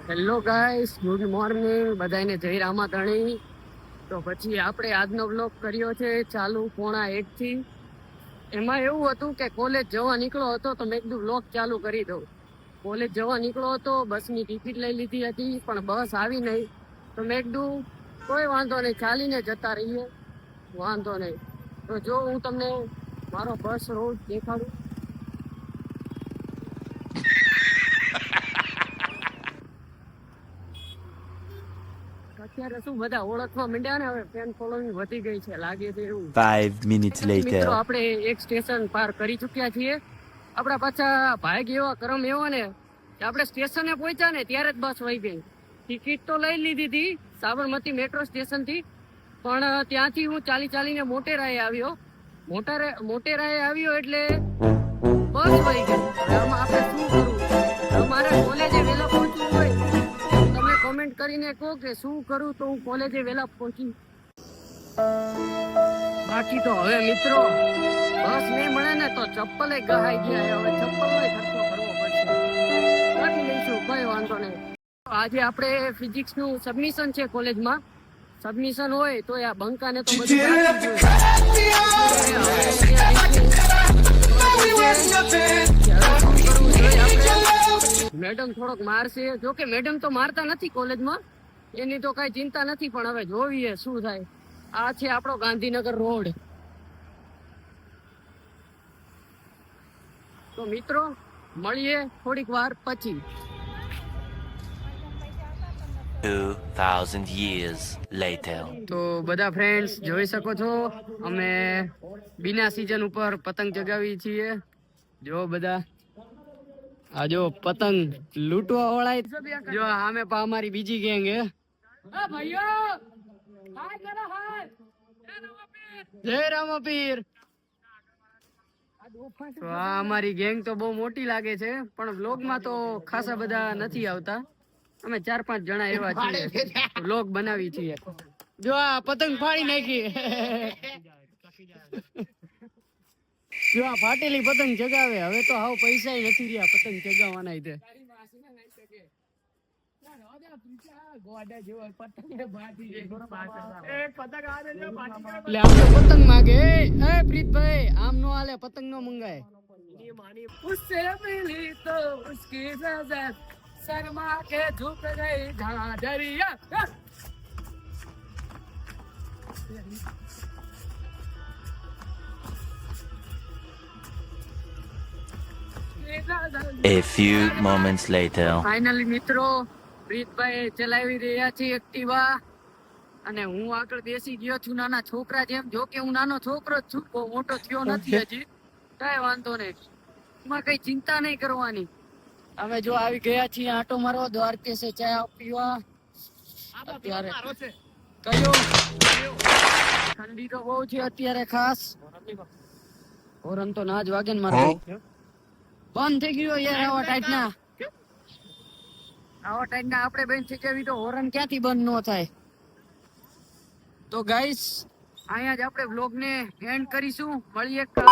Hello guys, good morning બધાને, જય રામાધણી. તો પછી આપણે આજનો બ્લોગ કર્યો છે ચાલુ 7:30 થી. એમાં એવું હતું કે કોલેજ જવા નીકળ્યો હતો તો મેં કીધું બ્લોગ ચાલુ કરી દઉં. કોલેજ જવા નીકળ્યો હતો, બસની ટિકિટ લઈ લીધી હતી પણ બસ આવી નહીં. તો મેં કીધું કોઈ વાંધો નહીં, ચાલીને જતા રહીએ, વાંધો નહીં. તો જો હું તમને મારો બસ રોડ દેખાડું. અત્યારે શું બધા ઓળખવા માંડ્યા ને, હવે ફેન ફોલોઈંગ વધી ગઈ છે લાગે છે એવું. 5 minutes મિત્રો later. આપણે એક સ્ટેશન પાર કરી ચુક્યા છીએ. આપણા પાછા ભાગ એવા કરમ એવો ને કે આપણે સ્ટેશને પહોંચ્યા ને ત્યારે જ બસ વહી ગઈ. ટિકિટ તો લઈ લીધી હતી સાબરમતી મેટ્રો સ્ટેશન થી, પણ ત્યાંથી હું ચાલીને મોટેરાએ આવ્યો. મોટેરાએ આવ્યો એટલે બસ વહી ગઈ. આમાં આપણે શું કરવું? અમારે કોલેજે વહેલા પહોંચવું હોય, તમે કોમેન્ટ કરીને કહો કે શું કરું તો હું કોલેજે વહેલા પહોંચી. બાકી તો હવે મિત્રો બસ નહીં મળે ને તો ચપ્પલે ગહાઈ ગયા. હવે ચપ્પલનો ખર્ચો કરવો પડશે. કરી લઈશું, કઈ વાંધો નહીં. આજે આપણે ફિઝિક્સ નું સબમિશન છે કોલેજમાં. સબમિશન હોય તો આ બંકાને તો બધું મેડમ થોડોક મારશે. જો કે મેડમ તો મારતા નથી કોલેજમાં, એની તો કઈ ચિંતા નથી, પણ હવે જોઈએ શું થાય. આ છે આપણો ગાંધીનગર રોડ. તો મિત્રો મળીએ થોડીક વાર પછી. 2000 years later. તો બધા ફ્રેન્ડ્સ જોઈ શકો છો, અમે બીના સીઝન ઉપર પતંગ ચગાવી છીએ. જો બધા આ જો પતંગ લૂંટવા વાળા. જો આમે પા અમારી બીજી ગેંગ હે. જય રામાપીર. તો આ અમારી ગેંગ તો બહુ મોટી લાગે છે, પણ વ્લોગમાં તો ખાસા બધા નથી આવતા. અમે 4-5 જણા એવા છીએ, વ્લોગ બનાવી છીએ. જો આ પતંગ ફાડી નાખી. જો આ ફાટેલી પતંગ ચગાવે. હવે તો હાવ પૈસા નથી રહ્યા પતંગ ચગાવવાના. એટલે આપણે પતંગ માગે. એ પ્રીતભાઈ આમ નો હાલે, પતંગ નો મંગાય. ઉસસે મિલી તો ઉસકી નજર શર્મા के झुक गई Jhajharia. A few moments later. Finally મિત્રો પ્રીતભાઈ ચલાવી રહ્યા છે એક્ટિવા, અને હું આગળ બેસી ગયો છું નાના છોકરા જેમ. જો કે હું નાનો છોકરો જ છું, બહુ મોટો થયો નથી હજી. કઈ વાંધો નહીં, એમાં કઈ ચિંતા નહીં કરવાની. અમે જો આવી ગયા છીએ આટો મારવા દ્વારકેશે ચા પીવા. અત્યારે કયો ઠંડી તો બહુ છે અત્યારે. ખાસ હોરન તો ના જ વાગે ને મારે. બંધ થઈ ગયો યાર આવા ટાઈટના. આપણે બેન શીખવી તો હોરન ક્યાંથી બંધ ન થાય. તો ગાઈસ અહીંયા જ આપણે વ્લોગ ને એન્ડ કરીશું. મળીએ કાલ.